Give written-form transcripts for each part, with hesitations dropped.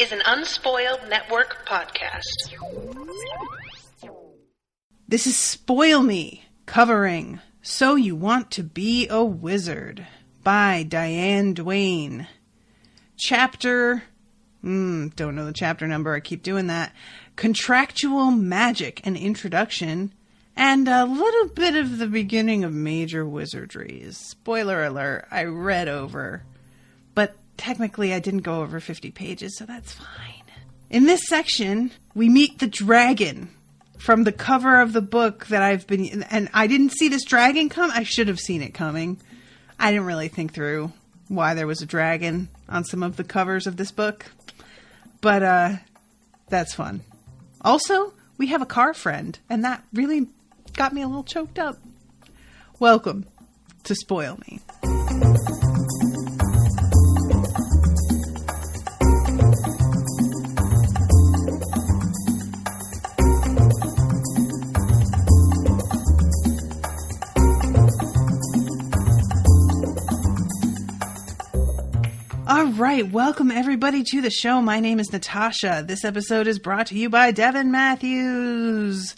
is an Unspoiled Network podcast. This is Spoil Me, covering So You Want to Be a Wizard by Duane. Chapter, don't know the chapter number, I keep doing that. Contractual Magic, an introduction, and a little bit of the beginning of Major Wizardries. Spoiler alert, I read over, but technically I didn't go over 50 pages, so that's fine. In this section, we meet the dragon from the cover of the book that I've been... And I didn't see this dragon come. I should have seen it coming. I didn't really think through why there was a dragon on some of the covers of this book. But that's fun. Also, we have a car friend, and that really got me a little choked up. Welcome to Spoil Me. All right, welcome everybody to the show. My name is Natasha. This episode is brought to you by Devin Matthews.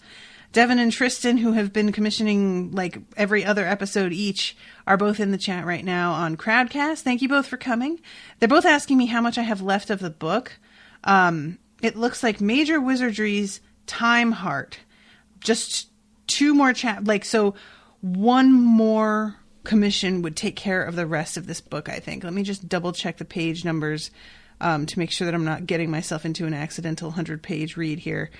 Devin and Tristan, who have been commissioning like every other episode each, are both in the chat right now on Crowdcast. Thank you both for coming. They're both asking me how much I have left of the book. It looks like Major Wizardry's Time Heart. Just two more so one more commission would take care of the rest of this book, I think. Let me just double check the page numbers to make sure that I'm not getting myself into an accidental 100-page read here.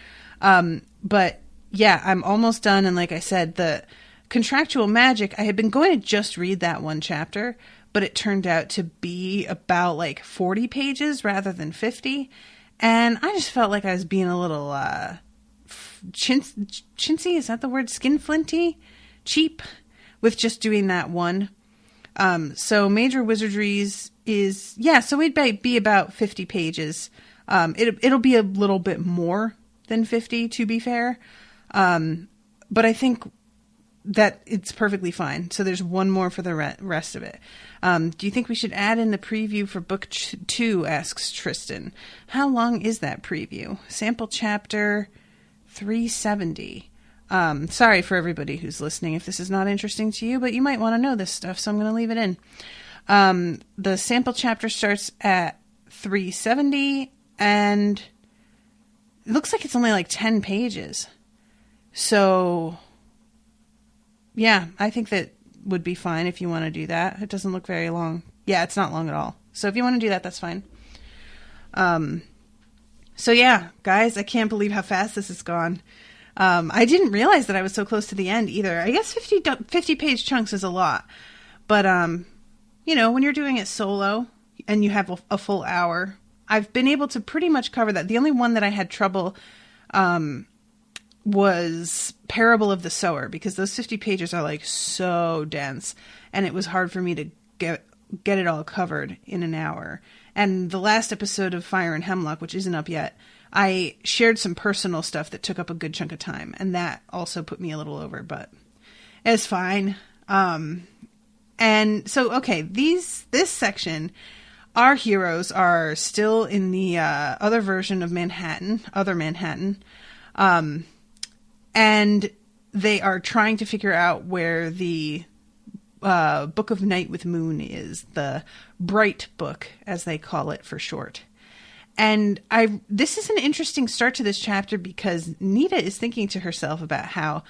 But yeah, I'm almost done. And like I said, the Contractual Magic, I had been going to just read that one chapter, but it turned out to be about like 40 pages rather than 50. And I just felt like I was being a little chintzy. Is that the word? Skinflinty? Cheap? With just doing that one. So Major Wizardries is, so it'd be about 50 pages. It'll be a little bit more than 50, to be fair. But I think that it's perfectly fine. So there's one more for the rest of it. Do you think we should add in the preview for book 2, asks Tristan. How long is that preview? Sample chapter 370. Sorry for everybody who's listening if this is not interesting to you, but you might want to know this stuff, so I'm going to leave it in. The sample chapter starts at 370, and it looks like it's only like 10 pages. So, yeah, I think that would be fine if you want to do that. It doesn't look very long. Yeah, it's not long at all. So if you want to do that, that's fine. So yeah, guys, I can't believe how fast this has gone. I didn't realize that I was so close to the end either. I guess 50 page chunks is a lot. But, when you're doing it solo and you have a full hour, I've been able to pretty much cover that. The only one that I had trouble was Parable of the Sower, because those 50 pages are like so dense, and it was hard for me to get it all covered in an hour. And the last episode of Fire and Hemlock, which isn't up yet, I shared some personal stuff that took up a good chunk of time, and that also put me a little over, but it's fine. And so, okay, this section, our heroes are still in the other version of Manhattan, and they are trying to figure out where the Book of Night with Moon is, the Bright Book, as they call it for short. And this is an interesting start to this chapter because Nita is thinking to herself about how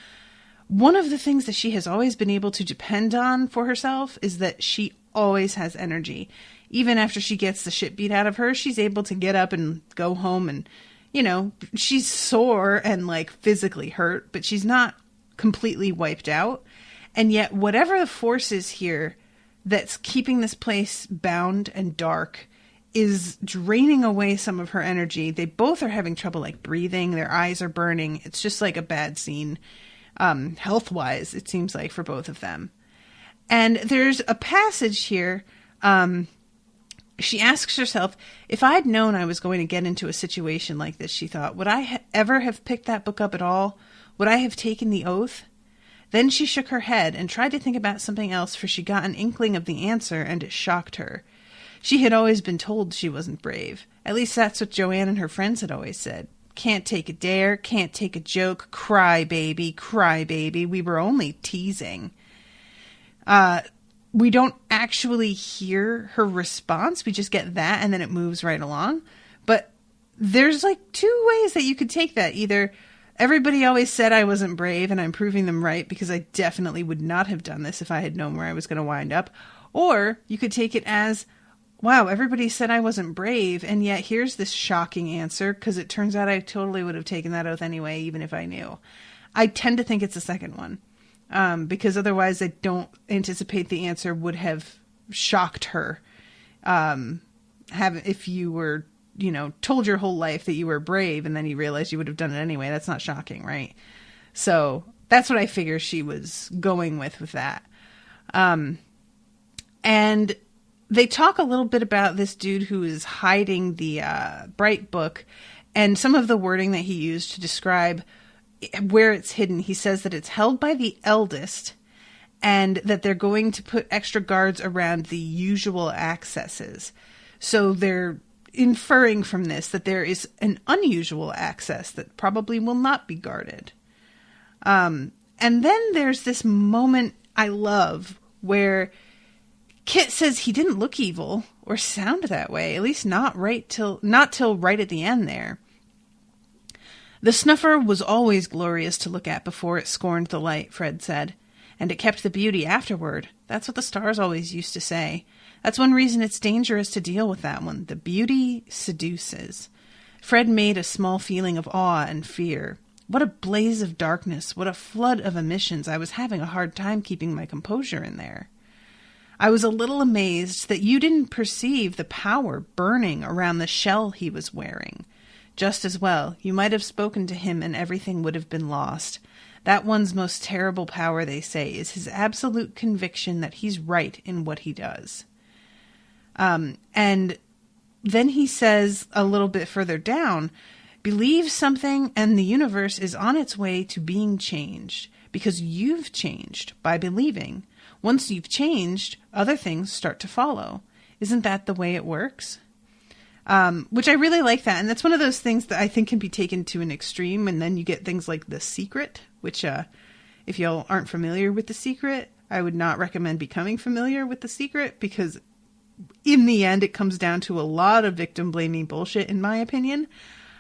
one of the things that she has always been able to depend on for herself is that she always has energy. Even after she gets the shit beat out of her, she's able to get up and go home and, she's sore and like physically hurt, but she's not completely wiped out. And yet whatever the force is here that's keeping this place bound and dark is draining away some of her energy. They both are having trouble like breathing. Their eyes are burning. It's just like a bad scene, health-wise, it seems like, for both of them. And there's a passage here. She asks herself, if I'd known I was going to get into a situation like this, she thought, would I ever have picked that book up at all? Would I have taken the oath? Then she shook her head and tried to think about something else, for she got an inkling of the answer, and it shocked her. She had always been told she wasn't brave. At least that's what Joanne and her friends had always said. Can't take a dare, can't take a joke, cry baby, cry baby. We were only teasing. We don't actually hear her response. We just get that and then it moves right along. But there's like two ways that you could take that. Either everybody always said I wasn't brave and I'm proving them right because I definitely would not have done this if I had known where I was going to wind up. Or you could take it as, wow, everybody said I wasn't brave, and yet here's this shocking answer because it turns out I totally would have taken that oath anyway, even if I knew. I tend to think it's the second one because otherwise I don't anticipate the answer would have shocked her. If you were, told your whole life that you were brave and then you realized you would have done it anyway, that's not shocking, right? So that's what I figure she was going with that. And they talk a little bit about this dude who is hiding the Bright book and some of the wording that he used to describe where it's hidden. He says that it's held by the eldest and that they're going to put extra guards around the usual accesses. So they're inferring from this that there is an unusual access that probably will not be guarded. And then there's this moment I love where Kit says he didn't look evil or sound that way, at least not till right at the end there. The snuffer was always glorious to look at before it scorned the light, Fred said, and it kept the beauty afterward. That's what the stars always used to say. That's one reason it's dangerous to deal with that one. The beauty seduces. Fred made a small feeling of awe and fear. What a blaze of darkness, what a flood of emissions. I was having a hard time keeping my composure in there. I was a little amazed that you didn't perceive the power burning around the shell he was wearing. Just as well, you might have spoken to him and everything would have been lost. That one's most terrible power, they say, is his absolute conviction that he's right in what he does. And then he says a little bit further down, believe something and the universe is on its way to being changed because you've changed by believing. Once you've changed, other things start to follow. Isn't that the way it works? Which I really like that. And that's one of those things that I think can be taken to an extreme. And then you get things like The Secret, which if y'all aren't familiar with The Secret, I would not recommend becoming familiar with The Secret because in the end, it comes down to a lot of victim blaming bullshit, in my opinion.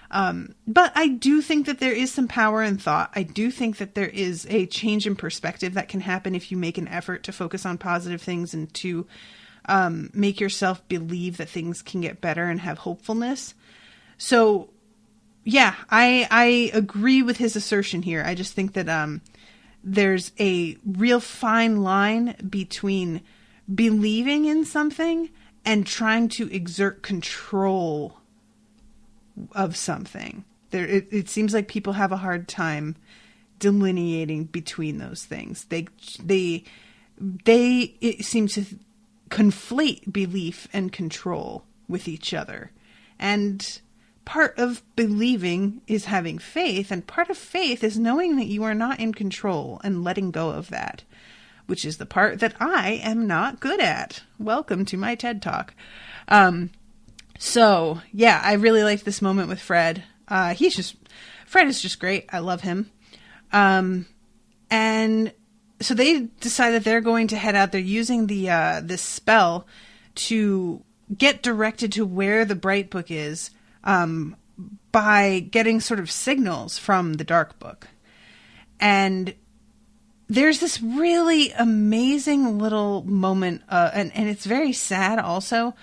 But I do think that there is some power in thought. I do think that there is a change in perspective that can happen if you make an effort to focus on positive things and to make yourself believe that things can get better and have hopefulness. So, yeah, I agree with his assertion here. I just think that there's a real fine line between believing in something and trying to exert control of something. It seems like people have a hard time delineating between those things. They seem to conflate belief and control with each other. And part of believing is having faith, and part of faith is knowing that you are not in control and letting go of that, which is the part that I am not good at. Welcome to my TED Talk. So, yeah, I really like this moment with Fred. Fred is just great. I love him. And so they decide that they're going to head out. They're using this spell to get directed to where the Bright Book is by getting sort of signals from the Dark Book. And there's this really amazing little moment, and it's very sad also,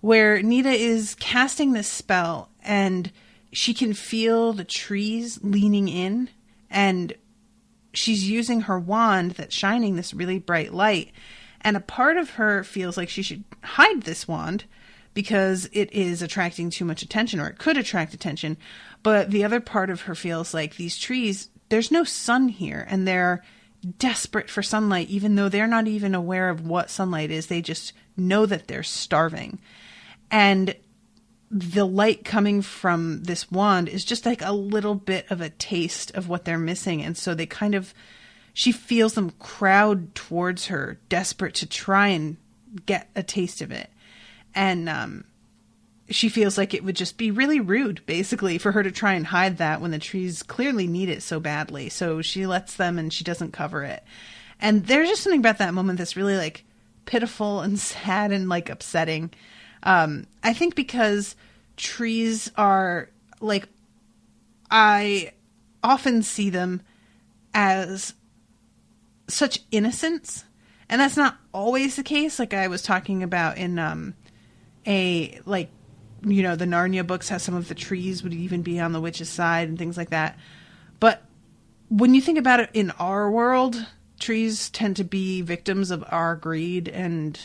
where Nita is casting this spell and she can feel the trees leaning in, and she's using her wand that's shining this really bright light. And a part of her feels like she should hide this wand because it is attracting too much attention, or it could attract attention. But the other part of her feels like these trees, there's no sun here, and they're desperate for sunlight, even though they're not even aware of what sunlight is. They just know that they're starving. And the light coming from this wand is just like a little bit of a taste of what they're missing. And so she feels them crowd towards her, desperate to try and get a taste of it. And she feels like it would just be really rude, basically, for her to try and hide that when the trees clearly need it so badly. So she lets them and she doesn't cover it. And there's just something about that moment that's really like pitiful and sad and like upsetting. I think because trees are like, I often see them as such innocence, and that's not always the case. Like I was talking about in the Narnia books, how some of the trees would even be on the witch's side and things like that. But when you think about it in our world, trees tend to be victims of our greed and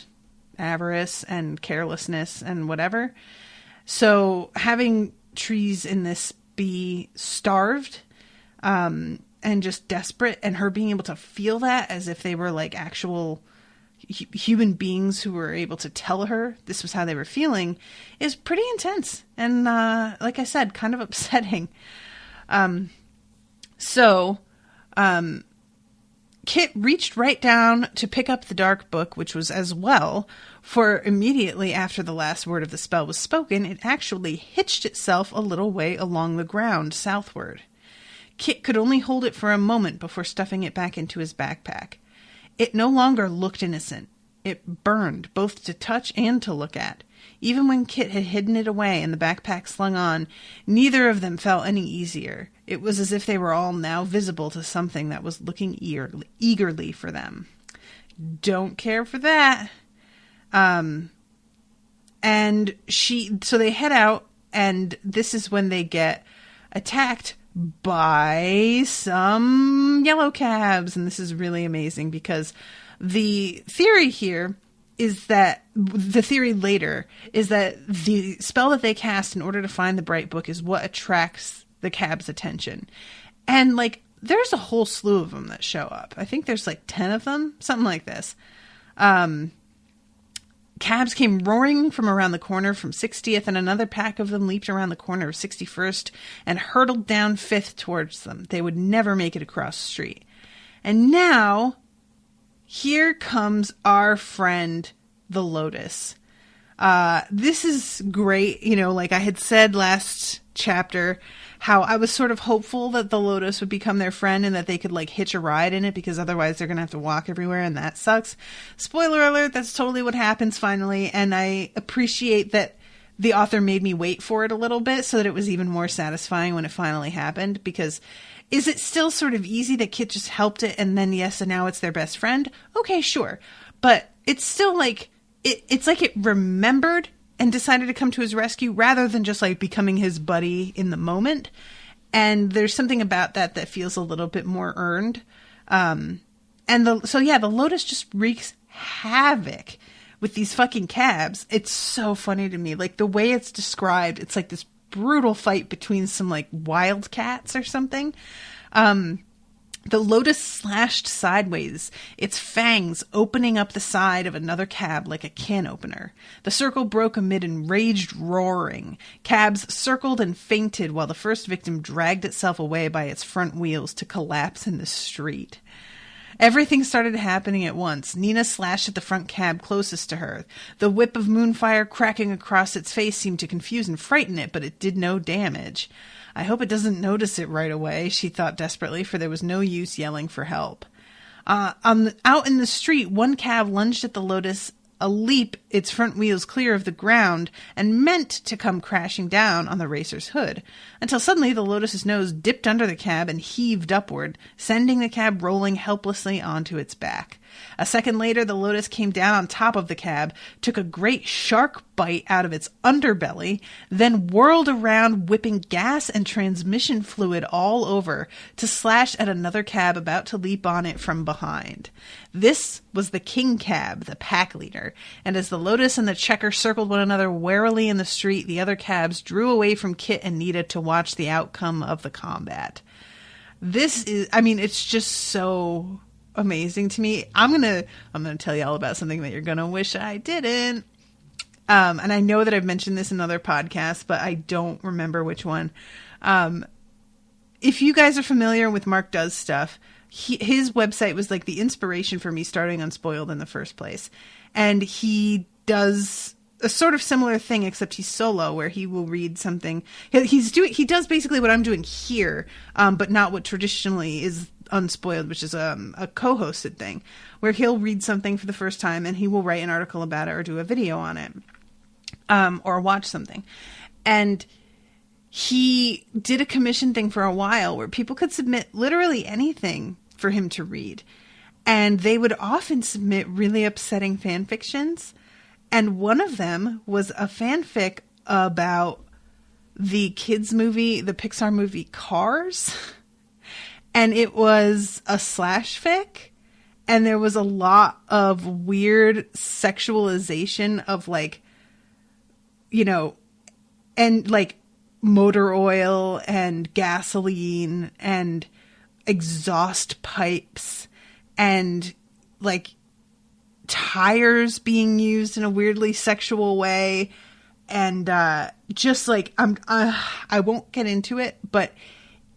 avarice and carelessness and whatever. So having trees in this be starved and just desperate, and her being able to feel that as if they were like actual human beings who were able to tell her this was how they were feeling, is pretty intense. And like I said, kind of upsetting. Kit reached right down to pick up the dark book, which was as well, for immediately after the last word of the spell was spoken, it actually hitched itself a little way along the ground southward. Kit could only hold it for a moment before stuffing it back into his backpack. It no longer looked innocent. It burned, both to touch and to look at. Even when Kit had hidden it away and the backpack slung on, neither of them felt any easier. It was as if they were all now visible to something that was looking eagerly for them. Don't care for that. So they head out, and this is when they get attacked by some yellow cabs. And this is really amazing because the theory here is that the theory later is that the spell that they cast in order to find the bright book is what attracts the cab's attention. And like, there's a whole slew of them that show up. I think there's like 10 of them, something like this. Cabs came roaring from around the corner from 60th, and another pack of them leaped around the corner of 61st and hurtled down 5th towards them. They would never make it across the street. And now, here comes our friend, the Lotus. This is great. You know, like I had said last chapter, how I was sort of hopeful that the Lotus would become their friend and that they could like hitch a ride in it, because otherwise they're going to have to walk everywhere, and that sucks. Spoiler alert, that's totally what happens finally. And I appreciate that the author made me wait for it a little bit so that it was even more satisfying when it finally happened, because is it still sort of easy that Kit just helped it and then yes, and now it's their best friend? Okay, sure. But it's still like, it's like it remembered and decided to come to his rescue rather than just like becoming his buddy in the moment. And there's something about that that feels a little bit more earned. The Lotus just wreaks havoc with these fucking cabs. It's so funny to me. Like the way it's described, it's like this brutal fight between some like wildcats or something. The Lotus slashed sideways, its fangs opening up the side of another cab like a can opener. The circle broke amid enraged roaring. Cabs circled and fainted while the first victim dragged itself away by its front wheels to collapse in the street. Everything started happening at once. Nina slashed at the front cab closest to her. The whip of moonfire cracking across its face seemed to confuse and frighten it, but it did no damage. I hope it doesn't notice it right away, she thought desperately, for there was no use yelling for help. Out in the street, one cab lunged at the Lotus, a leap, its front wheels clear of the ground, and meant to come crashing down on the racer's hood, until suddenly the Lotus's nose dipped under the cab and heaved upward, sending the cab rolling helplessly onto its back. A second later, the Lotus came down on top of the cab, took a great shark bite out of its underbelly, then whirled around, whipping gas and transmission fluid all over, to slash at another cab about to leap on it from behind. This was the king cab, the pack leader, and as the Lotus and the checker circled one another warily in the street, the other cabs drew away from Kit and Nita to watch the outcome of the combat. It's just so amazing to me. I'm gonna tell you all about something that you're gonna wish I didn't. And I know that I've mentioned this in other podcasts, but I don't remember which one. If you guys are familiar with Mark Does stuff, his website was like the inspiration for me starting Unspoiled in the first place. And he does a sort of similar thing, except he's solo, where he will read something. He does basically what I'm doing here, but not what traditionally is Unspoiled, which is a co-hosted thing, where he'll read something for the first time and he will write an article about it or do a video on it, or watch something. And he did a commission thing for a while where people could submit literally anything for him to read. And they would often submit really upsetting fan fictions. And one of them was a fanfic about the kids movie, the Pixar movie Cars. And it was a slash fic. And there was a lot of weird sexualization of like, you know, and like motor oil and gasoline and exhaust pipes and like tires being used in a weirdly sexual way. And just like I won't get into it, but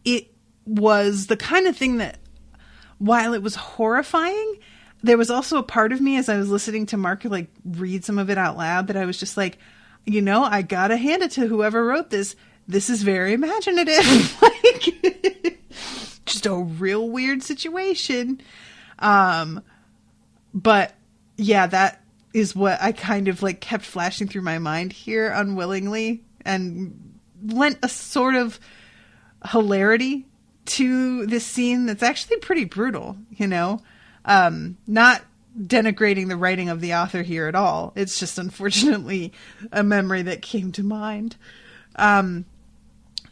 it was the kind of thing that, while it was horrifying, there was also a part of me as I was listening to Mark like read some of it out loud that I was just like, you know, I gotta hand it to whoever wrote this. This is very imaginative. Like, just a real weird situation. But yeah, that is what I kind of like kept flashing through my mind here unwillingly, and lent a sort of hilarity to this scene that's actually pretty brutal, you know? Not denigrating the writing of the author here at all. It's just unfortunately a memory that came to mind.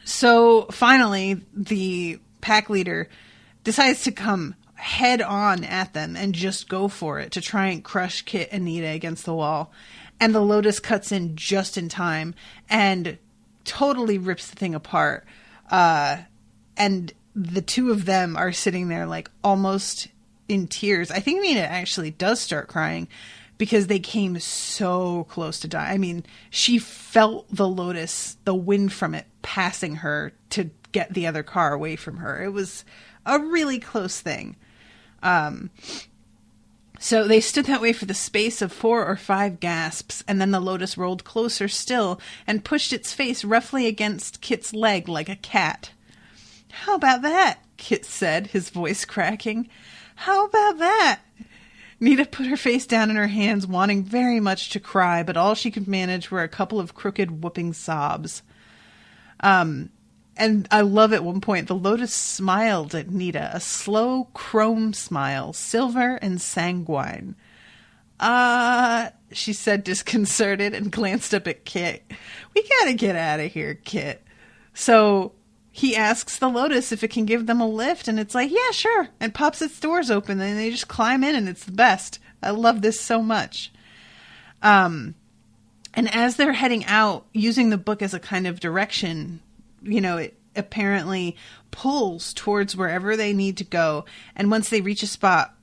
So finally, the pack leader decides to come head on at them and just go for it to try and crush Kit and Nita against the wall. And the Lotus cuts in just in time and totally rips the thing apart. And the two of them are sitting there like almost in tears. I think Nita actually does start crying because they came so close to die. I mean, she felt the Lotus, the wind from it passing her to get the other car away from her. It was a really close thing. So they stood that way for the space of 4 or 5 gasps, and then the Lotus rolled closer still and pushed its face roughly against Kit's leg like a cat. "How about that?" Kit said, his voice cracking. "How about that?" Nita put her face down in her hands, wanting very much to cry, but all she could manage were a couple of crooked, whooping sobs. And I love at one point, the Lotus smiled at Nita, a slow chrome smile, silver and sanguine. She said disconcerted and glanced up at Kit. "We gotta get out of here, Kit." So he asks the Lotus if it can give them a lift, and it's like, yeah, sure, and pops its doors open, and they just climb in, and it's the best. I love this so much. And as they're heading out, using the book as a kind of direction, you know, it apparently pulls towards wherever they need to go. And once they reach a spot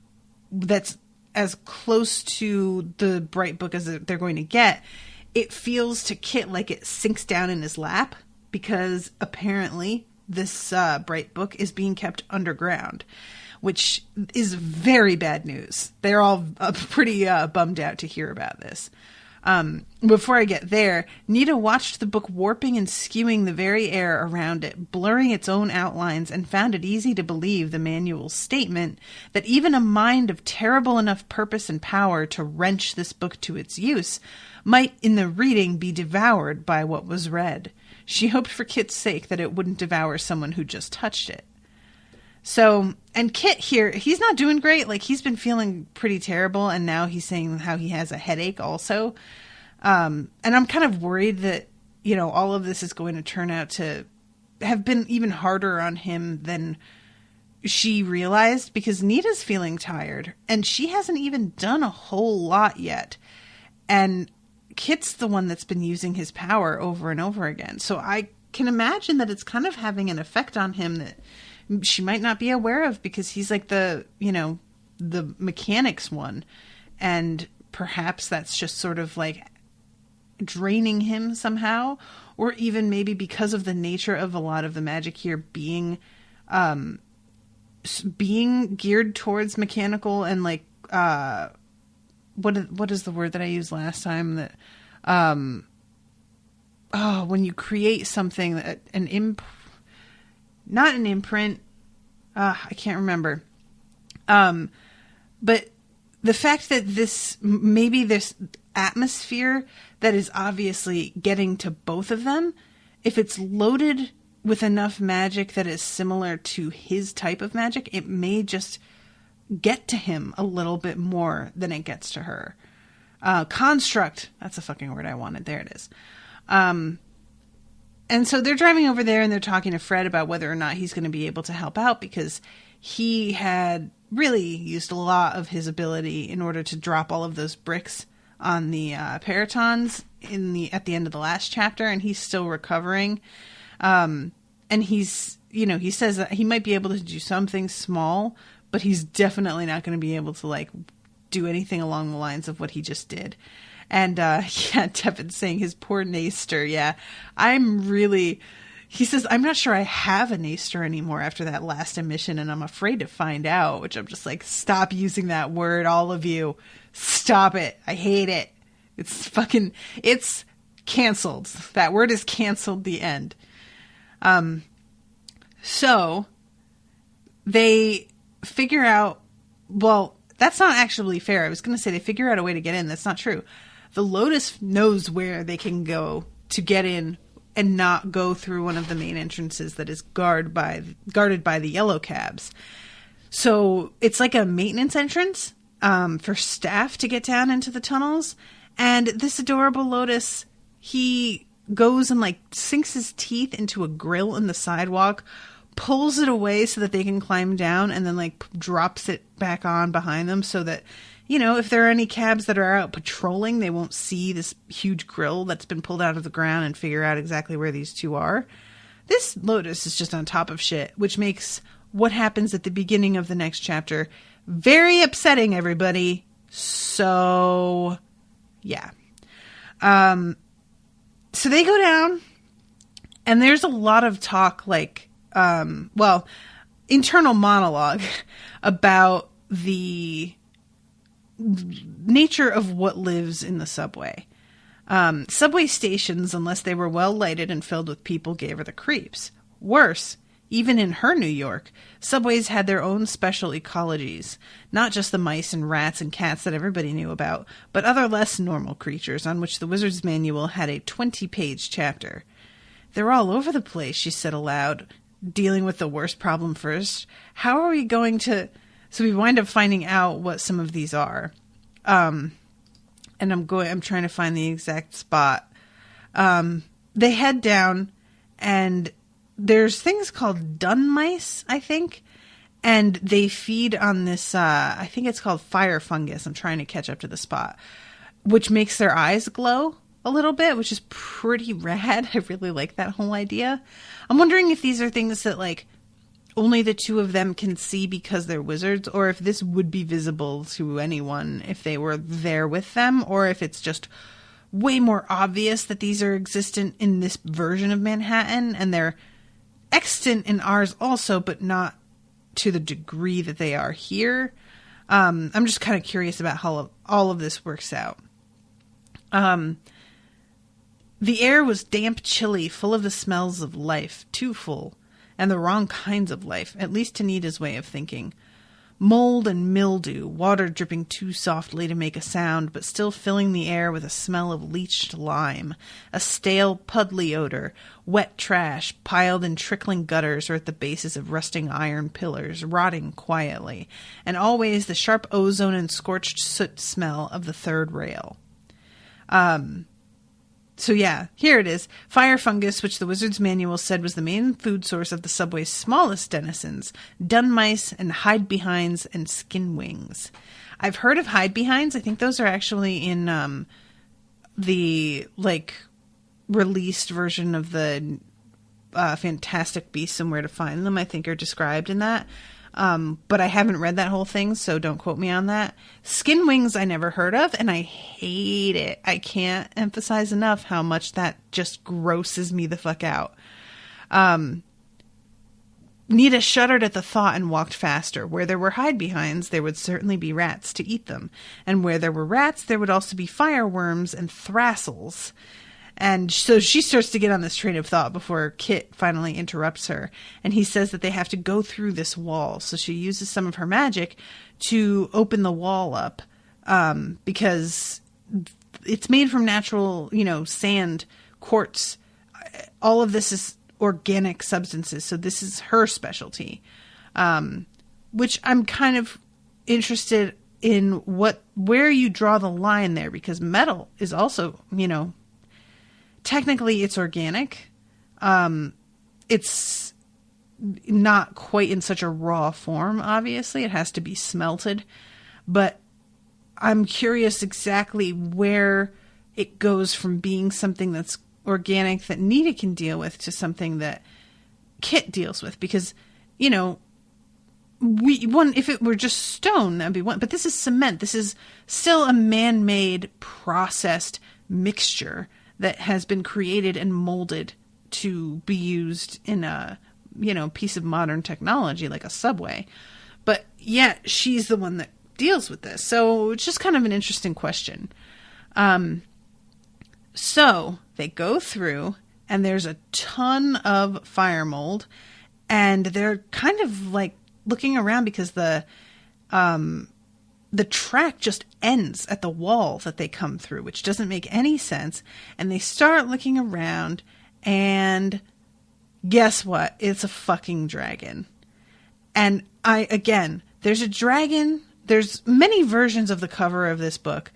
that's as close to the bright book as they're going to get, it feels to Kit like it sinks down in his lap, because apparently this bright book is being kept underground, which is very bad news. They're all pretty bummed out to hear about this. Before I get there, Nita watched the book warping and skewing the very air around it, blurring its own outlines, and found it easy to believe the manual's statement that even a mind of terrible enough purpose and power to wrench this book to its use might, in the reading, be devoured by what was read. She hoped for Kit's sake that it wouldn't devour someone who just touched it. So, and Kit here, he's not doing great. Like, he's been feeling pretty terrible, and now he's saying how he has a headache also. And I'm kind of worried that, you know, all of this is going to turn out to have been even harder on him than she realized, because Nita's feeling tired, and she hasn't even done a whole lot yet. And Kit's the one that's been using his power over and over again. So I can imagine that it's kind of having an effect on him that she might not be aware of, because he's like the, you know, the mechanics one. And perhaps that's just sort of like draining him somehow, or even maybe because of the nature of a lot of the magic here being geared towards mechanical and like, what is the word that I used last time, that when you create something, not an imprint, I can't remember. But the fact that this atmosphere that is obviously getting to both of them, if it's loaded with enough magic that is similar to his type of magic, it may just get to him a little bit more than it gets to her. Construct. That's a fucking word I wanted. There it is. And so they're driving over there and they're talking to Fred about whether or not he's going to be able to help out, because he had really used a lot of his ability in order to drop all of those bricks on the Paratons at the end of the last chapter, and he's still recovering. And he says that he might be able to do something small, but he's definitely not going to be able to like do anything along the lines of what he just did. And Devin's saying his poor Naster. Yeah, he says, I'm not sure I have a Naster anymore after that last emission, and I'm afraid to find out, which I'm just like, stop using that word, all of you. Stop it. I hate it. It's canceled. That word is canceled, the end. So they figure out, well, that's not actually fair. I was going to say they figure out a way to get in. That's not true. The Lotus knows where they can go to get in and not go through one of the main entrances that is guarded by the yellow cabs. So it's like a maintenance entrance for staff to get down into the tunnels. And this adorable Lotus, he goes and like sinks his teeth into a grill in the sidewalk, pulls it away so that they can climb down, and then like drops it back on behind them so that, if there are any cabs that are out patrolling, they won't see this huge grill that's been pulled out of the ground and figure out exactly where these two are. This Lotus is just on top of shit, which makes what happens at the beginning of the next chapter very upsetting, everybody. So, yeah. So they go down, and there's a lot of talk, like, internal monologue about the nature of what lives in the subway. Subway stations, unless they were well lighted and filled with people, gave her the creeps. Worse, even in her New York, subways had their own special ecologies, not just the mice and rats and cats that everybody knew about, but other less normal creatures on which the Wizard's Manual had a 20-page chapter. They're all over the place, she said aloud, dealing with the worst problem first. How are we going to... So we wind up finding out what some of these are. And I'm trying to find the exact spot. They head down, and there's things called dun mice, I think. And they feed on this, I think it's called fire fungus. I'm trying to catch up to the spot. Which makes their eyes glow a little bit, which is pretty rad. I really like that whole idea. I'm wondering if these are things that, like, only the two of them can see because they're wizards, or if this would be visible to anyone if they were there with them, or if it's just way more obvious that these are existent in this version of Manhattan, and they're extant in ours also, but not to the degree that they are here. I'm just kind of curious about how all of this works out. The air was damp, chilly, full of the smells of life, too full. And the wrong kinds of life, at least to Nita's way of thinking. Mold and mildew, water dripping too softly to make a sound, but still filling the air with a smell of leached lime, a stale, puddly odor, wet trash piled in trickling gutters or at the bases of rusting iron pillars, rotting quietly, and always the sharp ozone and scorched soot smell of the third rail. So yeah, here it is. Fire fungus, which the Wizard's Manual said was the main food source of the subway's smallest denizens, dun mice and hide-behinds and skin wings. I've heard of hide-behinds. I think those are actually in the, like, released version of the Fantastic Beasts and Where to Find Them, I think are described in that. But I haven't read that whole thing, so don't quote me on that. Skin wings I never heard of, and I hate it. I can't emphasize enough how much that just grosses me the fuck out. Nita shuddered at the thought and walked faster. Where there were hide-behinds, there would certainly be rats to eat them. And where there were rats, there would also be fireworms and thrastles. And so she starts to get on this train of thought before Kit finally interrupts her. And he says that they have to go through this wall. So she uses some of her magic to open the wall up, because it's made from natural, sand, quartz. All of this is organic substances. So this is her specialty, which I'm kind of interested in where you draw the line there, because metal is also, technically it's organic. It's not quite in such a raw form, obviously. It has to be smelted. But I'm curious exactly where it goes from being something that's organic that Nita can deal with to something that Kit deals with. Because, if it were just stone, that'd be one. But this is cement. This is still a man-made, processed mixture that has been created and molded to be used in a, piece of modern technology like a subway. But yet she's the one that deals with this. So it's just kind of an interesting question. So they go through and there's a ton of fire mold, and they're kind of like looking around because the track just ends at the wall that they come through, which doesn't make any sense. And they start looking around, and guess what? It's a fucking dragon. And there's a dragon. There's many versions of the cover of this book,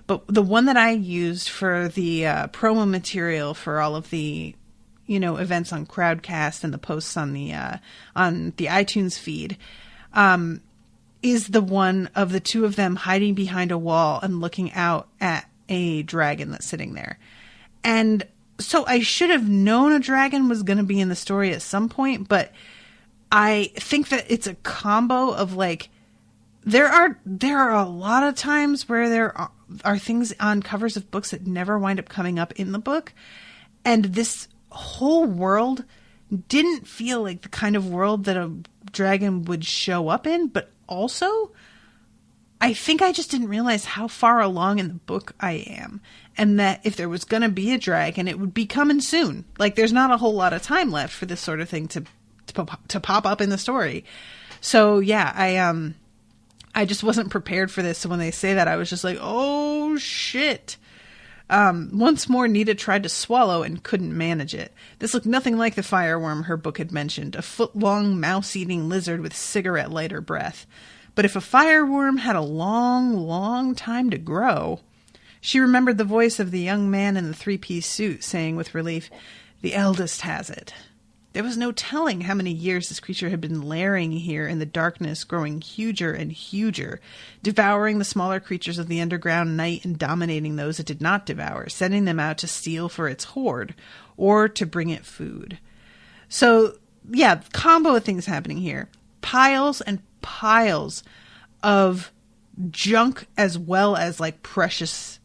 but the one that I used for the promo material for all of the, events on Crowdcast and the posts on the iTunes feed, is the one of the two of them hiding behind a wall and looking out at a dragon that's sitting there. And so I should have known a dragon was going to be in the story at some point, but I think that it's a combo of there are a lot of times where there are things on covers of books that never wind up coming up in the book. And this whole world didn't feel like the kind of world that a dragon would show up in, but also I think I just didn't realize how far along in the book I am, and that if there was going to be a dragon, it would be coming soon. There's not a whole lot of time left for this sort of thing to pop up in the story. So yeah, I just wasn't prepared for this. So when they say that, I was just like, oh shit. Once more, Nita tried to swallow and couldn't manage it. This looked nothing like the fireworm her book had mentioned, a foot-long, mouse-eating lizard with cigarette lighter breath. But if a fireworm had a long, long time to grow... She remembered the voice of the young man in the three-piece suit saying with relief, "The eldest has it." There was no telling how many years this creature had been lairing here in the darkness, growing huger and huger, devouring the smaller creatures of the underground night and dominating those it did not devour, sending them out to steal for its hoard or to bring it food. So, yeah, combo of things happening here. Piles and piles of junk as well as precious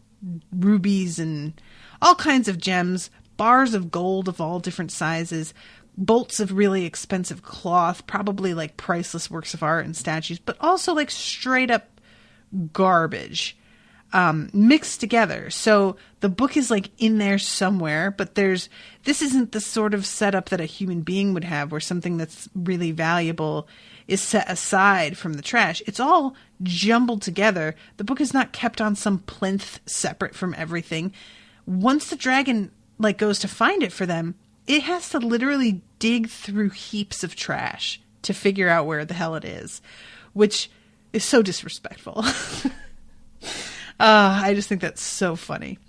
rubies and all kinds of gems, bars of gold of all different sizes, bolts of really expensive cloth, probably priceless works of art and statues, but also straight up garbage mixed together. So the book is in there somewhere, but this isn't the sort of setup that a human being would have, where something that's really valuable is set aside from the trash. It's all jumbled together. The book is not kept on some plinth separate from everything. Once the dragon goes to find it for them, it has to literally dig through heaps of trash to figure out where the hell it is, which is so disrespectful. I just think that's so funny.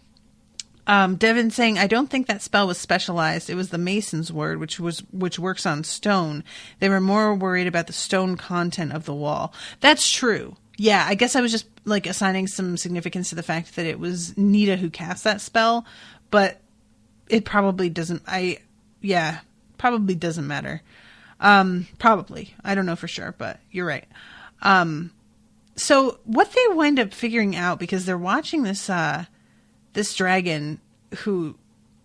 Devin saying, "I don't think that spell was specialized. It was the Mason's word, which works on stone. They were more worried about the stone content of the wall." That's true. Yeah, I guess I was just assigning some significance to the fact that it was Nita who cast that spell, but it probably doesn't. Probably doesn't matter. Probably. I don't know for sure, but you're right. So what they wind up figuring out, because they're watching this dragon who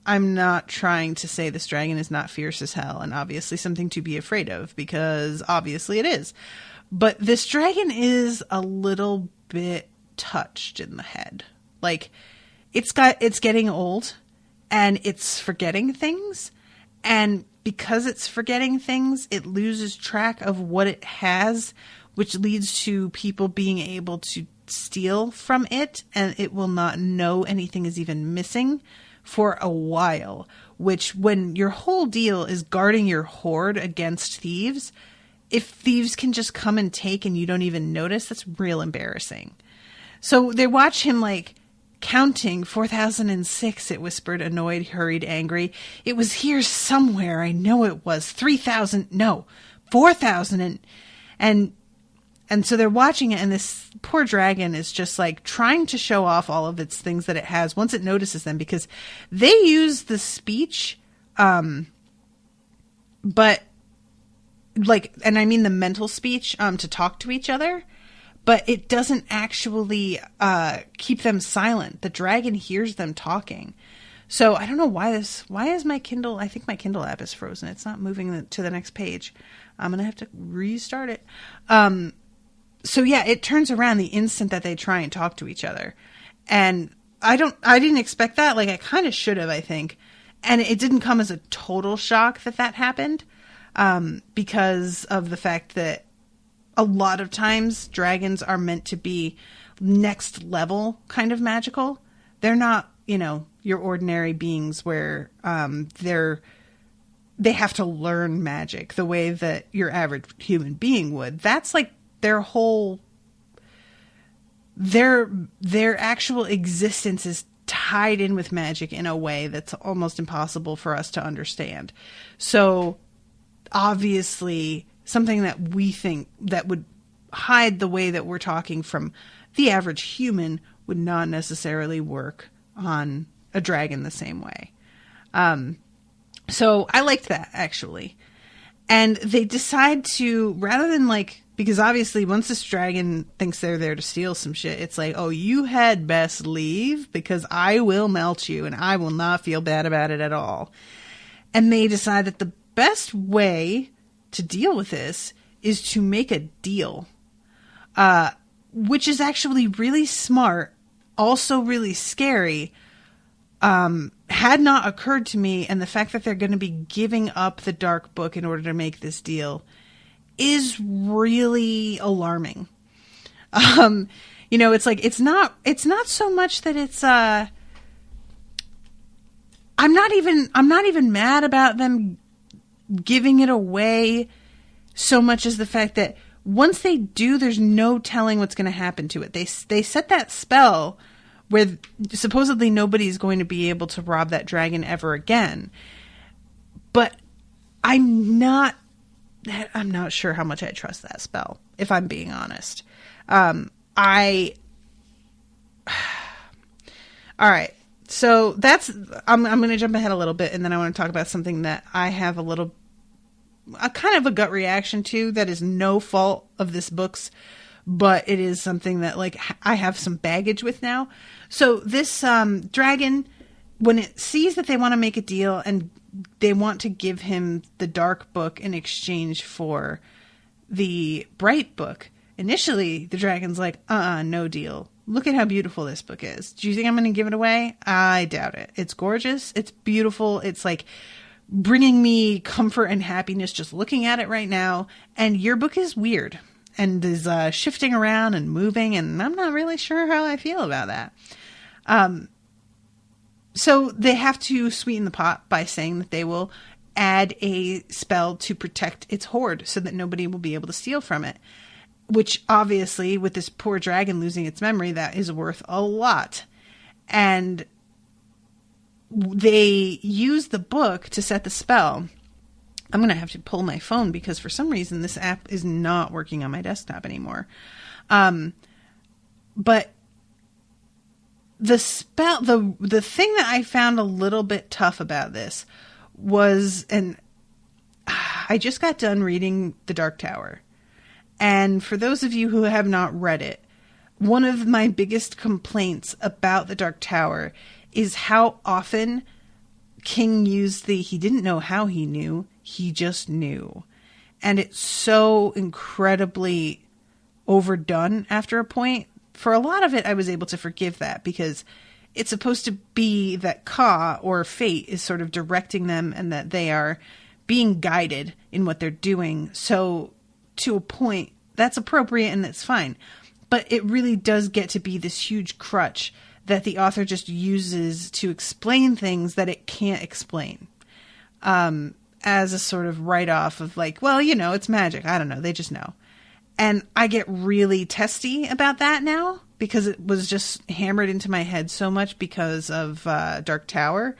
I'm not trying to say this dragon is not fierce as hell and obviously something to be afraid of, because obviously it is. But this dragon is a little bit touched in the head. Like, it's getting old and it's forgetting things. And because it's forgetting things, it loses track of what it has, which leads to people being able to steal from it, and it will not know anything is even missing for a while, which, when your whole deal is guarding your hoard against thieves, if thieves can just come and take and you don't even notice, that's real embarrassing. So they watch him, like, counting 4006, it whispered, annoyed, hurried, angry. It was here somewhere. I know it was. 3000. No, 4000. And so they're watching it, and this poor dragon is just like trying to show off all of its things that it has once it notices them, because they use the speech, but like, and I mean the mental speech, to talk to each other, but it doesn't actually keep them silent. The dragon hears them talking. So I don't know why is my Kindle, I think my Kindle app is frozen. It's not moving to the next page. I'm going to have to restart it. So yeah, it turns around the instant that they try and talk to each other. And I didn't expect that. Like, I kind of should have, I think. And it didn't come as a total shock that happened, because of the fact that a lot of times dragons are meant to be next level kind of magical. They're not, your ordinary beings where, they have to learn magic the way that your average human being would. That's like their whole, their actual existence is tied in with magic in a way that's almost impossible for us to understand. So obviously something that we think that would hide the way that we're talking from the average human would not necessarily work on a dragon the same way. So I liked that, actually. And they decide to, rather than like, because obviously once this dragon thinks they're there to steal some shit, it's like, oh, you had best leave because I will melt you and I will not feel bad about it at all. And they decide that the best way to deal with this is to make a deal, which is actually really smart, also really scary. Had not occurred to me, and the fact that they're going to be giving up the dark book in order to make this deal is really alarming. It's like, it's not so much that it's, I'm not even mad about them giving it away so much as the fact that once they do, there's no telling what's going to happen to it. They set that spell where supposedly nobody's going to be able to rob that dragon ever again. But I'm not sure how much I trust that spell, if I'm being honest. All right. So I'm going to jump ahead a little bit, and then I want to talk about something that I have a kind of a gut reaction to that is no fault of this book's, but it is something that, like, I have some baggage with now. So this dragon, when it sees that they want to make a deal and they want to give him the dark book in exchange for the bright book, initially the dragon's like, no deal. Look at how beautiful this book is. Do you think I'm going to give it away? I doubt it. It's gorgeous. It's beautiful. It's like bringing me comfort and happiness just looking at it right now. And your book is weird and is shifting around and moving, and I'm not really sure how I feel about that. So they have to sweeten the pot by saying that they will add a spell to protect its hoard so that nobody will be able to steal from it, which obviously, with this poor dragon losing its memory, that is worth a lot. And they use the book to set the spell. I'm going to have to pull my phone because for some reason this app is not working on my desktop anymore. But the spell, the thing that I found a little bit tough about this was, and I just got done reading The Dark Tower. And for those of you who have not read it, one of my biggest complaints about The Dark Tower is how often King used he didn't know how he knew, he just knew. And it's so incredibly overdone after a point. For a lot of it, I was able to forgive that because it's supposed to be that Ka, or fate, is sort of directing them and that they are being guided in what they're doing. So to a point, that's appropriate and that's fine. But it really does get to be this huge crutch that the author just uses to explain things that it can't explain. As a sort of write-off of like, well, it's magic. I don't know. They just know. And I get really testy about that now because it was just hammered into my head so much because of Dark Tower.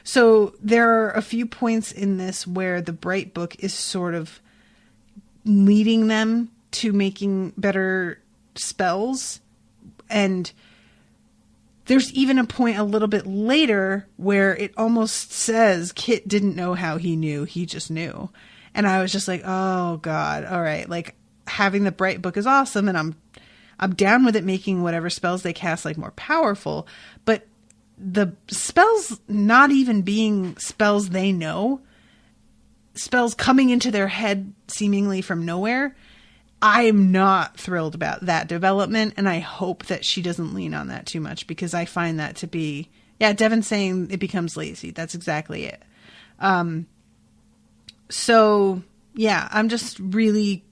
So there are a few points in this where the Bright Book is sort of leading them to making better spells. And there's even a point a little bit later where it almost says Kit didn't know how he knew, he just knew. And I was just like, oh God, all right. Like, having the Bright Book is awesome, and I'm down with it making whatever spells they cast like more powerful. But the spells not even being spells they know, spells coming into their head seemingly from nowhere, I am not thrilled about that development, and I hope that she doesn't lean on that too much because I find that to be, Devin's saying it becomes lazy. That's exactly it. So yeah, I'm just really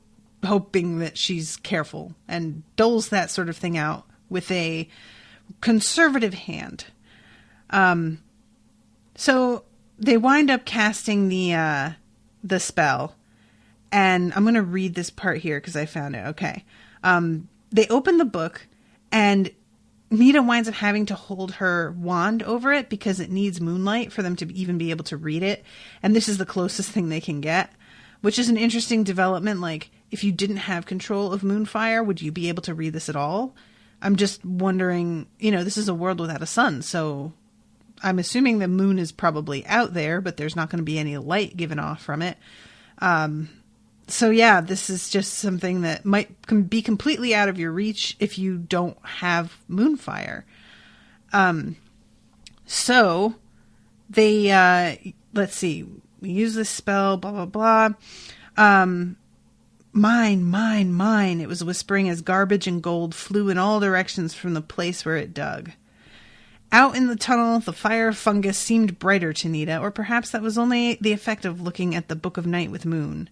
hoping that she's careful and doles that sort of thing out with a conservative hand. So they wind up casting the spell. And I'm going to read this part here because I found it. Okay. They open the book and Nita winds up having to hold her wand over it because it needs moonlight for them to even be able to read it. And this is the closest thing they can get, which is an interesting development. Like, if you didn't have control of Moonfire, would you be able to read this at all? I'm just wondering, this is a world without a sun. So I'm assuming the moon is probably out there, but there's not going to be any light given off from it. So yeah, this is just something that might be completely out of your reach if you don't have Moonfire. So they, let's see, we use this spell, blah, blah, blah. Mine, it was whispering as garbage and gold flew in all directions from the place where it dug. Out in the tunnel, the fire fungus seemed brighter to Nita, or perhaps that was only the effect of looking at the Book of Night with Moon.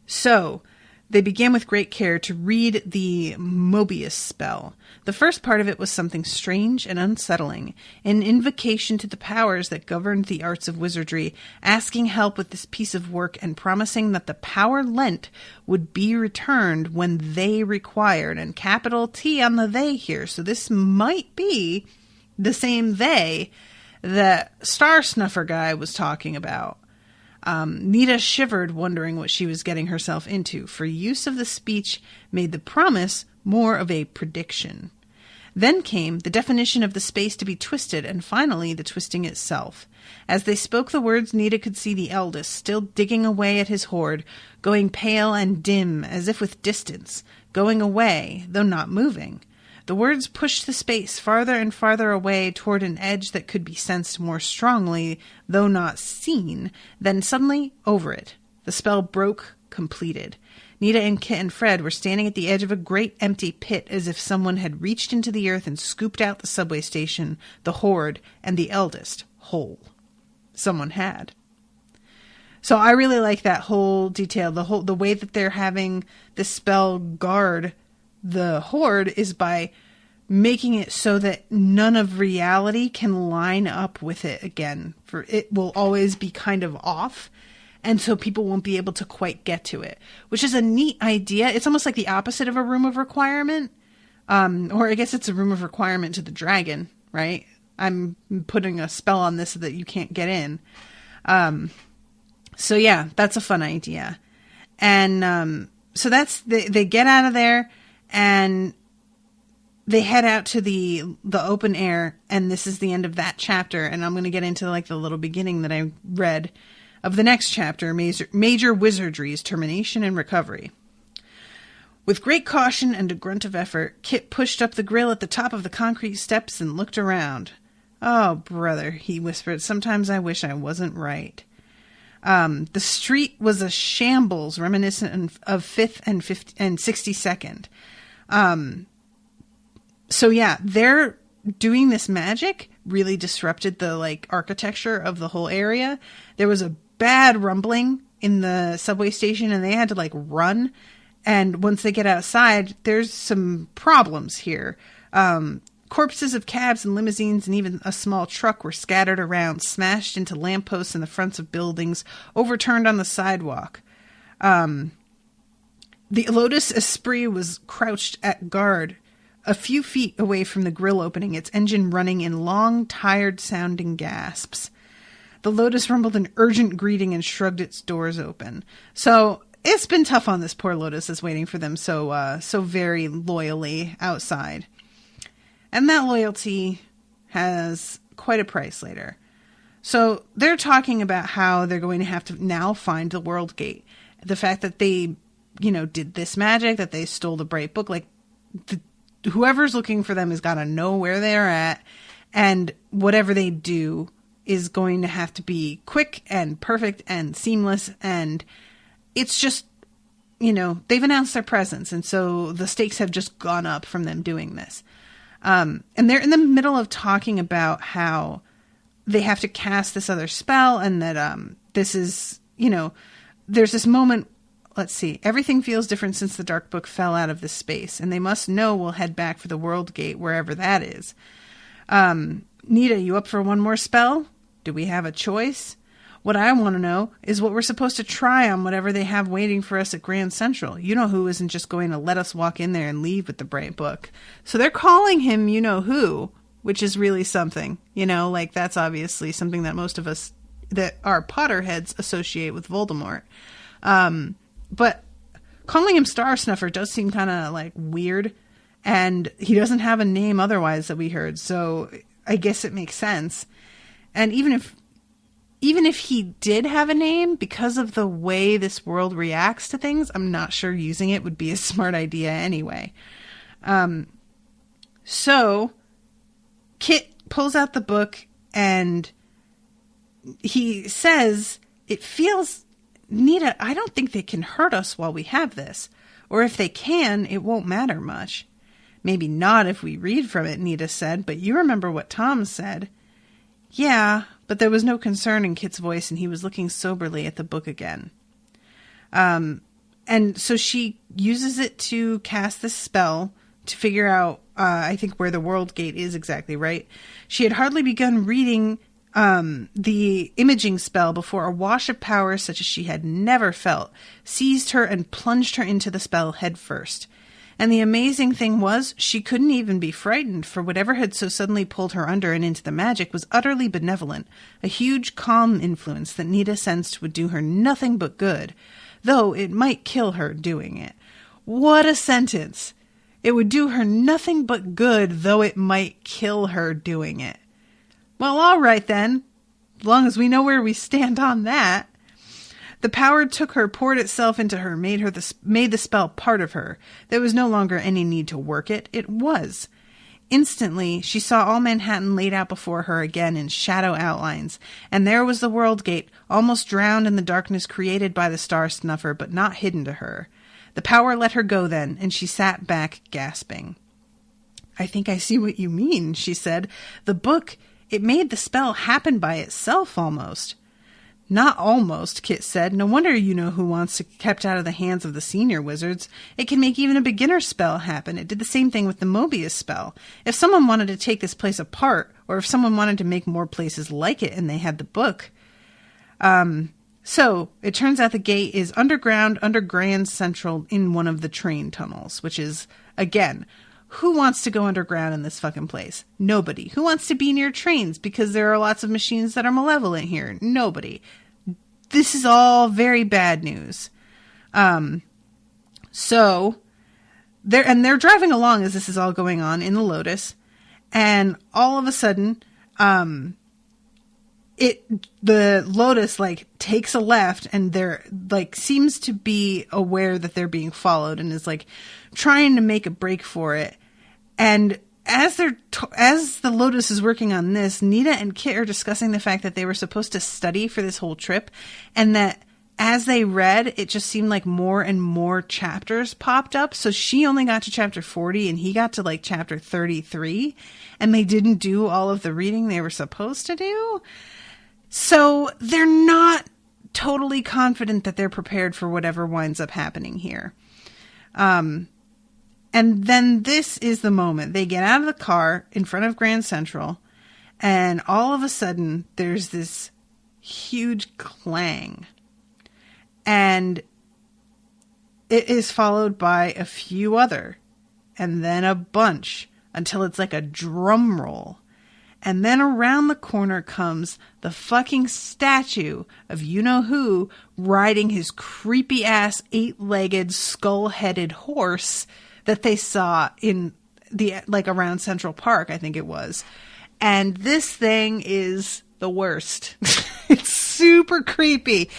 So they began with great care to read the Mobius spell. The first part of it was something strange and unsettling, an invocation to the powers that governed the arts of wizardry, asking help with this piece of work and promising that the power lent would be returned when they required, and capital T on the they here. So this might be the same they that Star Snuffer guy was talking about. Nita shivered, wondering what she was getting herself into, for use of the speech made the promise more of a prediction. Then came the definition of the space to be twisted, and finally the twisting itself. As they spoke the words, Nita could see the eldest, still digging away at his hoard, going pale and dim, as if with distance, going away, though not moving. The words pushed the space farther and farther away toward an edge that could be sensed more strongly, though not seen, then suddenly over it. The spell broke, completed. Nita and Kit and Fred were standing at the edge of a great empty pit, as if someone had reached into the earth and scooped out the subway station, the hoard, and the eldest whole. Someone had. So I really like that whole detail. The way that they're having the spell guard the hoard is by making it so that none of reality can line up with it again. For it will always be kind of off, and so people won't be able to quite get to it, which is a neat idea. It's almost like the opposite of a room of requirement. Or I guess it's a room of requirement to the dragon, right? I'm putting a spell on this so that you can't get in. So yeah, that's a fun idea. And so that's they get out of there. And they head out to the open air, and this is the end of that chapter. And I'm going to get into like the little beginning that I read of the next chapter, Major Wizardry's Termination and Recovery. With great caution and a grunt of effort, Kit pushed up the grill at the top of the concrete steps and looked around. Oh, brother, he whispered, sometimes I wish I wasn't right. The street was a shambles reminiscent of 5th and 62nd. So yeah, they're doing this magic really disrupted the like architecture of the whole area. There was a bad rumbling in the subway station and they had to like run. And once they get outside, there's some problems here. Corpses of cabs and limousines and even a small truck were scattered around, smashed into lampposts in the fronts of buildings, overturned on the sidewalk. The Lotus Esprit was crouched at guard, a few feet away from the grill opening, its engine running in long, tired-sounding gasps. The Lotus rumbled an urgent greeting and shrugged its doors open. So it's been tough on this poor Lotus that's waiting for them so very loyally outside. And that loyalty has quite a price later. So they're talking about how they're going to have to now find the World Gate. The fact that they, did this magic, that they stole the Bright Book, like whoever's looking for them has got to know where they're at. And whatever they do is going to have to be quick and perfect and seamless. And it's just, they've announced their presence. And so the stakes have just gone up from them doing this. And they're in the middle of talking about how they have to cast this other spell and that this is, there's this moment, let's see, everything feels different since the Dark Book fell out of this space, and they must know we'll head back for the World Gate, wherever that is. Nita, you up for one more spell? Do we have a choice? What I want to know is what we're supposed to try on whatever they have waiting for us at Grand Central. You-know-who isn't just going to let us walk in there and leave with the Bright Book. So they're calling him you-know-who, which is really something. That's obviously something that most of us that are Potterheads associate with Voldemort. But calling him Star Snuffer does seem kind of weird. And he doesn't have a name otherwise that we heard. So I guess it makes sense. And even if he did have a name, because of the way this world reacts to things, I'm not sure using it would be a smart idea anyway. So Kit pulls out the book and he says, it feels, Nita, I don't think they can hurt us while we have this. Or if they can, it won't matter much. Maybe not if we read from it, Nita said, but you remember what Tom said. Yeah, but there was no concern in Kit's voice, and he was looking soberly at the book again. And so she uses it to cast this spell to figure out, I think, where the World Gate is exactly, right? She had hardly begun reading the imaging spell before a wash of power such as she had never felt seized her and plunged her into the spell head first. And the amazing thing was, she couldn't even be frightened, for whatever had so suddenly pulled her under and into the magic was utterly benevolent, a huge calm influence that Nita sensed would do her nothing but good, though it might kill her doing it. What a sentence! It would do her nothing but good, though it might kill her doing it. Well, all right then, as long as we know where we stand on that. The power took her, poured itself into her, made the spell part of her. There was no longer any need to work it. It was. Instantly, she saw all Manhattan laid out before her again in shadow outlines, and there was the World Gate, almost drowned in the darkness created by the Star Snuffer, but not hidden to her. The power let her go then, and she sat back, gasping. I think I see what you mean, she said. The book, it made the spell happen by itself almost. Not almost, Kit said. No wonder you-know-who wants to be kept out of the hands of the senior wizards. It can make even a beginner spell happen. It did the same thing with the Mobius spell. If someone wanted to take this place apart, or if someone wanted to make more places like it and they had the book. So, it turns out the gate is underground under Grand Central in one of the train tunnels, which is, again, who wants to go underground in this fucking place? Nobody. Who wants to be near trains? Because there are lots of machines that are malevolent here. Nobody. This is all very bad news. So they're driving along as this is all going on in the Lotus, and all of a sudden, the Lotus takes a left, and they're seems to be aware that they're being followed, and is trying to make a break for it. And as the Lotus is working on this, Nita and Kit are discussing the fact that they were supposed to study for this whole trip, and that as they read, it just seemed like more and more chapters popped up. So she only got to chapter 40 and he got to like chapter 33, and they didn't do all of the reading they were supposed to do. So they're not totally confident that they're prepared for whatever winds up happening here. And then this is the moment. They get out of the car in front of Grand Central, and all of a sudden there's this huge clang. And it is followed by a few other, and then a bunch, until it's like a drum roll. And then around the corner comes the fucking statue of you-know-who riding his creepy-ass 8-legged, skull-headed horse that they saw in the, like, around Central Park, I think it was. And this thing is the worst. It's super creepy.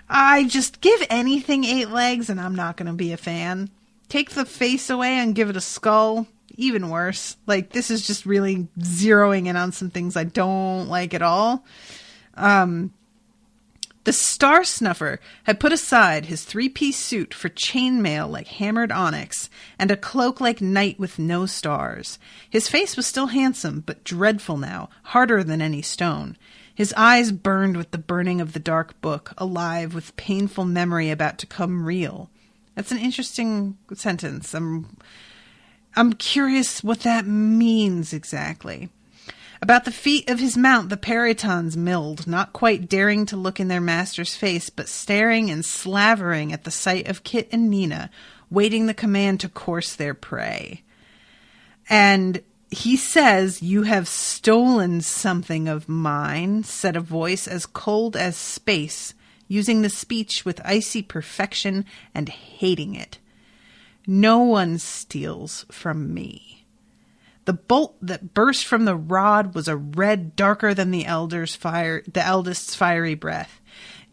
I just give anything 8 legs and I'm not going to be a fan. Take the face away and give it a skull. Even worse. Like, this is just really zeroing in on some things I don't like at all. The Star Snuffer had put aside his 3-piece suit for chainmail like hammered onyx and a cloak like night with no stars. His face was still handsome, but dreadful now, harder than any stone. His eyes burned with the burning of the dark book, alive with painful memory about to come real. That's an interesting sentence. I'm curious what that means exactly. About the feet of his mount the Peritons milled, not quite daring to look in their master's face, but staring and slavering at the sight of Kit and Nina, waiting the command to course their prey. And he says, "You have stolen something of mine," said a voice as cold as space, using the speech with icy perfection and hating it. "No one steals from me." The bolt that burst from the rod was a red darker than the eldest's fiery breath.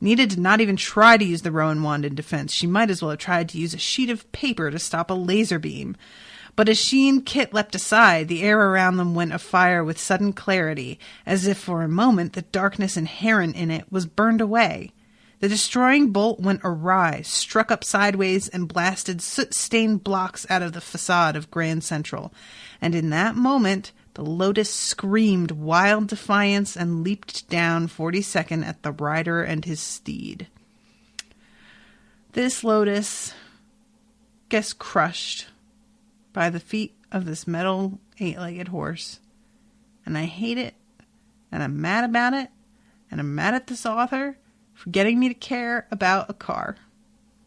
Nita did not even try to use the Rowan wand in defense. She might as well have tried to use a sheet of paper to stop a laser beam. But as she and Kit leapt aside, the air around them went afire with sudden clarity, as if for a moment the darkness inherent in it was burned away. The destroying bolt went awry, struck up sideways, and blasted soot-stained blocks out of the facade of Grand Central. And in that moment, the Lotus screamed wild defiance and leaped down 42nd at the rider and his steed. This Lotus gets crushed by the feet of this metal 8-legged horse. And I hate it, and I'm mad about it, and I'm mad at this author for getting me to care about a car.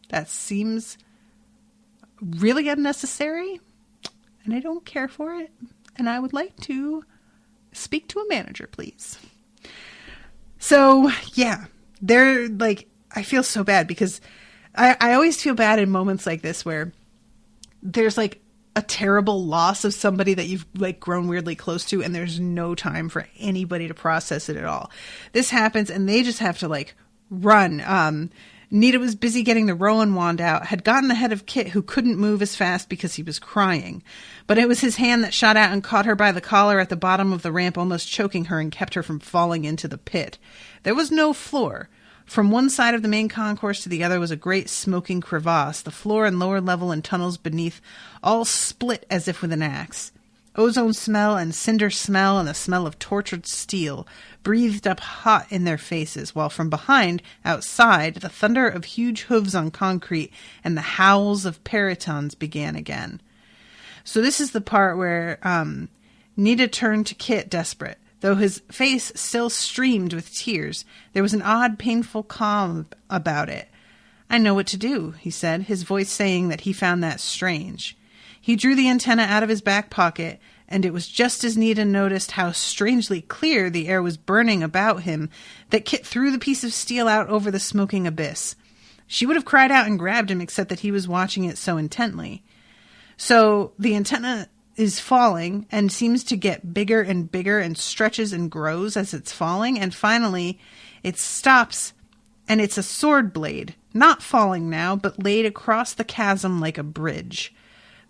That seems really unnecessary, and I don't care for it, and I would like to speak to a manager, please. So, yeah, they're like, I feel so bad because I always feel bad in moments like this where there's like a terrible loss of somebody that you've like grown weirdly close to, and there's no time for anybody to process it at all. This happens, and they just have to like run. Nita was busy getting the Rowan wand out, had gotten ahead of Kit, who couldn't move as fast because he was crying. But it was his hand that shot out and caught her by the collar at the bottom of the ramp, almost choking her and kept her from falling into the pit. There was no floor. From one side of the main concourse to the other was a great smoking crevasse, the floor and lower level and tunnels beneath all split as if with an axe. Ozone smell and cinder smell and the smell of tortured steel breathed up hot in their faces, while from behind, outside, the thunder of huge hooves on concrete and the howls of Peritons began again. So this is the part where Nita turned to Kit, desperate. Though his face still streamed with tears, there was an odd, painful calm about it. "I know what to do," he said, his voice saying that he found that strange. He drew the antenna out of his back pocket, and it was just as Nita noticed how strangely clear the air was burning about him that Kit threw the piece of steel out over the smoking abyss. She would have cried out and grabbed him, except that he was watching it so intently. So the antenna is falling and seems to get bigger and bigger and stretches and grows as it's falling, and finally it stops, and it's a sword blade, not falling now, but laid across the chasm like a bridge.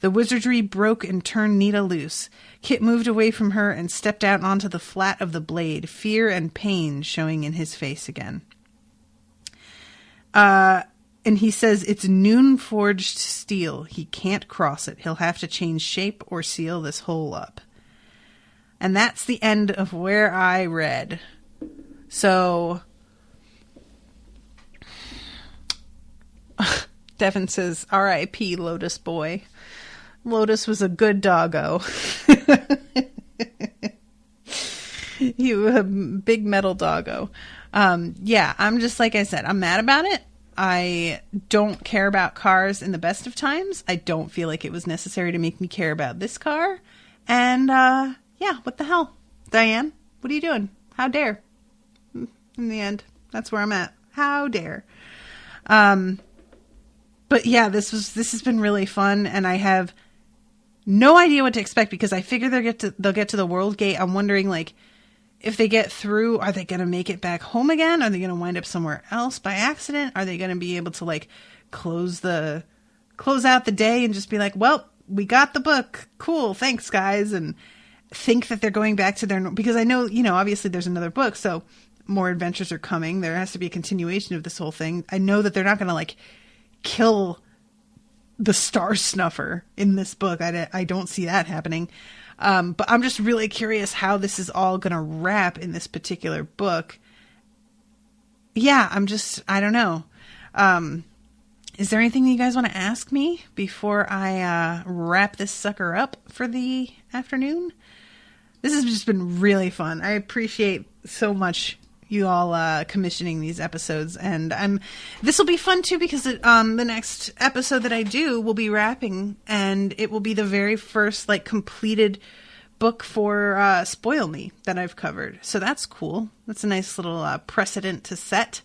The wizardry broke and turned Nita loose. Kit moved away from her and stepped out onto the flat of the blade, fear and pain showing in his face again. And he says it's noon-forged steel. He can't cross it. He'll have to change shape or seal this hole up. And that's the end of where I read. So, Devin says, R.I.P. Lotus Boy. Lotus was a good doggo. He was a big metal doggo. Yeah, I'm just, like I said, I'm mad about it. I don't care about cars in the best of times. I don't feel like it was necessary to make me care about this car. And, yeah, what the hell? Diane, what are you doing? How dare? In the end, that's where I'm at. How dare? But yeah, this has been really fun, and I have no idea what to expect because I figure they'll get to the World Gate. I'm wondering, like, if they get through, are they going to make it back home again? Are they going to wind up somewhere else by accident? Are they going to be able to, like, close out the day and just be like, well, we got the book. Cool. Thanks, guys. And think that they're going back to because I know, obviously there's another book, so more adventures are coming. There has to be a continuation of this whole thing. I know that they're not going to, like, kill the Star Snuffer in this book. I don't see that happening. But I'm just really curious how this is all going to wrap in this particular book. Yeah, I don't know. Is there anything that you guys want to ask me before I wrap this sucker up for the afternoon? This has just been really fun. I appreciate so much you all commissioning these episodes, and this will be fun too because the next episode that I do will be wrapping, and it will be the very first like completed book for Spoil Me that I've covered. So that's cool. That's a nice little precedent to set,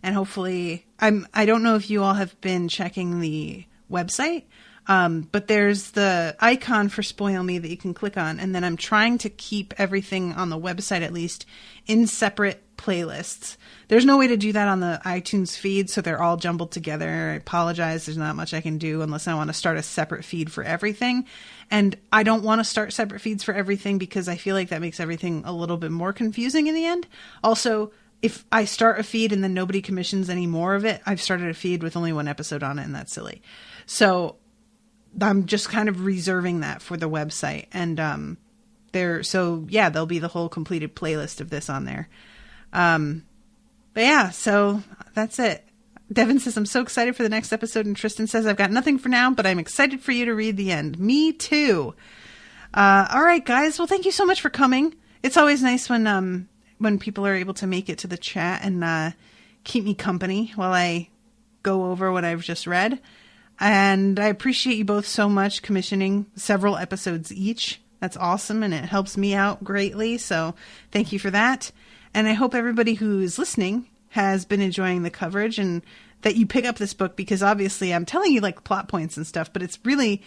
and hopefully I don't know if you all have been checking the website. But there's the icon for Spoil Me that you can click on. And then I'm trying to keep everything on the website, at least, in separate playlists. There's no way to do that on the iTunes feed, so they're all jumbled together. I apologize. There's not much I can do unless I want to start a separate feed for everything. And I don't want to start separate feeds for everything because I feel like that makes everything a little bit more confusing in the end. Also, if I start a feed and then nobody commissions any more of it, I've started a feed with only one episode on it, and that's silly. So I'm just kind of reserving that for the website. And there'll be the whole completed playlist of this on there. But yeah, so that's it. Devin says, I'm so excited for the next episode. And Tristan says, I've got nothing for now, but I'm excited for you to read the end. Me too. All right, guys. Well, thank you so much for coming. It's always nice when people are able to make it to the chat and keep me company while I go over what I've just read. And I appreciate you both so much commissioning several episodes each. That's awesome, and it helps me out greatly, so thank you for that. And I hope everybody who's listening has been enjoying the coverage and that you pick up this book, because obviously I'm telling you like plot points and stuff, but it's really,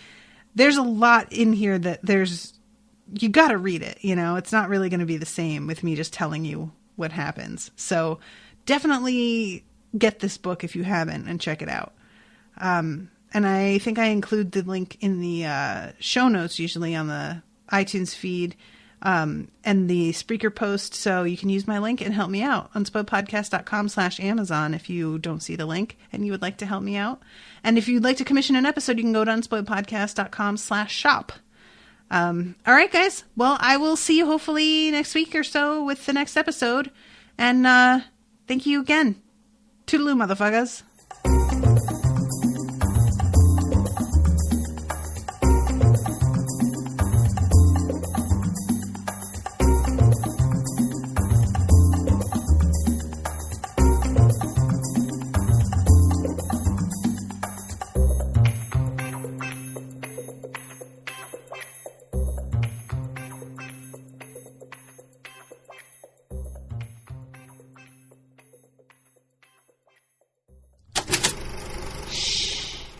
there's a lot in here that you got to read it, It's not really going to be the same with me just telling you what happens. So definitely get this book if you haven't and check it out. And I think I include the link in the show notes, usually on the iTunes feed and the Spreaker post. So you can use my link and help me out. Unspoiledpodcast.com/Amazon if you don't see the link and you would like to help me out. And if you'd like to commission an episode, you can go to unspoiledpodcast.com/shop. All right, guys. Well, I will see you hopefully next week or so with the next episode. And thank you again. Toodaloo, motherfuckers.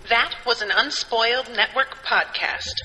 That was an Unspoiled Network podcast.